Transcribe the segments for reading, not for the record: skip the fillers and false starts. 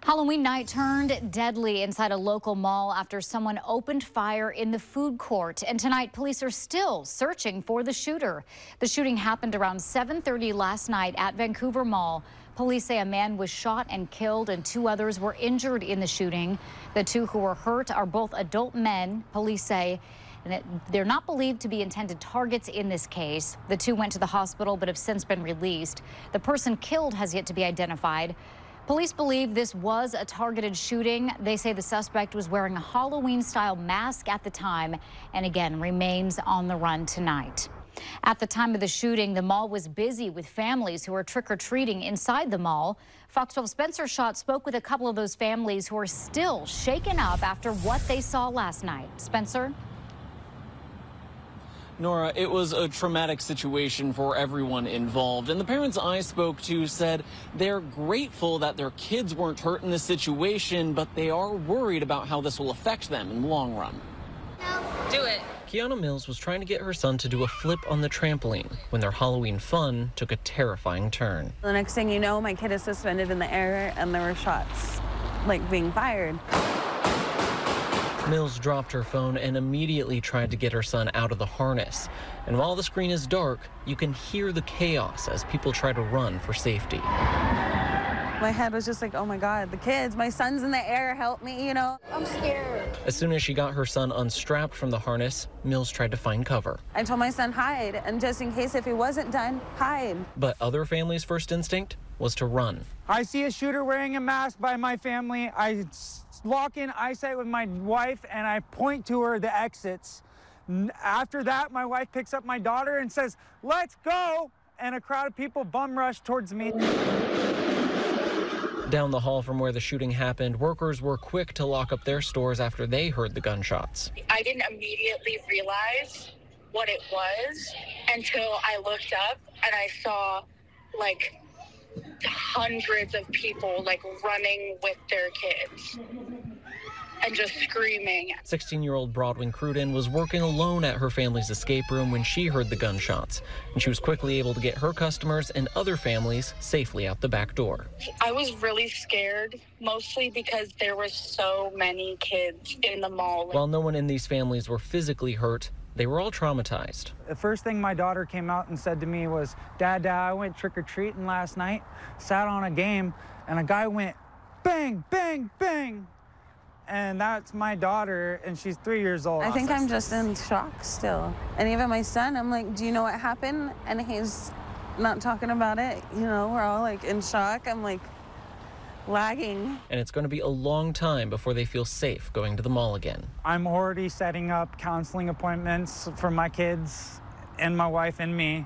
Halloween night turned deadly inside a local mall after someone opened fire in the food court. And tonight, police are still searching for the shooter. The shooting happened around 7:30 last night at Vancouver Mall. Police say a man was shot and killed and two others were injured in the shooting. The two who were hurt are both adult men, police say. And they're not believed to be intended targets in this case. The two went to the hospital but have since been released. The person killed has yet to be identified. Police believe this was a targeted shooting. They say the suspect was wearing a Halloween-style mask at the time and again remains on the run tonight. At the time of the shooting, the mall was busy with families who were trick-or-treating inside the mall. Fox 12 Spencer Schott spoke with a couple of those families who are still shaken up after what they saw last night. Spencer? Nora, it was a traumatic situation for everyone involved, and the parents I spoke to said they're grateful that their kids weren't hurt in this situation, but they are worried about how this will affect them in the long run. Do it. Kiana Mills was trying to get her son to do a flip on the trampoline when their Halloween fun took a terrifying turn. The next thing you know, my kid is suspended in the air and there were shots being fired. Mills dropped her phone and immediately tried to get her son out of the harness. And while the screen is dark, you can hear the chaos as people try to run for safety. My head was just like, oh my God, the kids, my son's in the air, help me, you know. I'm scared. As soon as she got her son unstrapped from the harness, Mills tried to find cover. I told my son, hide, and just in case if he wasn't done, hide. But other families' first instinct was to run. I see a shooter wearing a mask by my family. I lock in eyesight with my wife and I point to her the exits. After that, my wife picks up my daughter and says, let's go. And a crowd of people bum rush towards me. Down the hall from where the shooting happened, workers were quick to lock up their stores after they heard the gunshots. I didn't immediately realize what it was until I looked up and I saw hundreds of people running with their kids and just screaming. 16-year-old Broadwin Cruden was working alone at her family's escape room when she heard the gunshots, and she was quickly able to get her customers and other families safely out the back door. I was really scared, mostly because there were so many kids in the mall. While no one in these families were physically hurt, they were all traumatized. The first thing my daughter came out and said to me was, Dad, I went trick-or-treating last night, sat on a game, and a guy went bang, bang, bang. And that's my daughter, and she's 3 years old. I think I'm just in shock still. And even my son, I'm like, do you know what happened? And he's not talking about it. You know, we're all in shock. I'm lagging. And it's going to be a long time before they feel safe going to the mall again. I'm already setting up counseling appointments for my kids and my wife and me,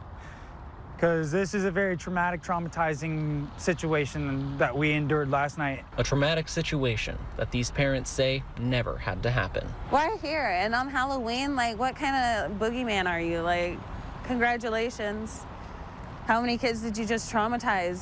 because this is a very traumatic, traumatizing situation that we endured last night. A traumatic situation that these parents say never had to happen. Why here? And on Halloween, what kind of boogeyman are you? Congratulations. How many kids did you just traumatize?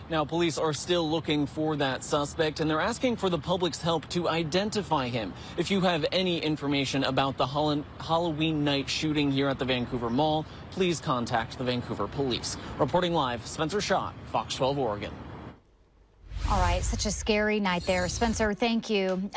Now, police are still looking for that suspect, and they're asking for the public's help to identify him. If you have any information about the Halloween night shooting here at the Vancouver Mall, please contact the Vancouver Police. Reporting live, Spencer Schott, Fox 12 Oregon. All right, such a scary night there. Spencer, thank you.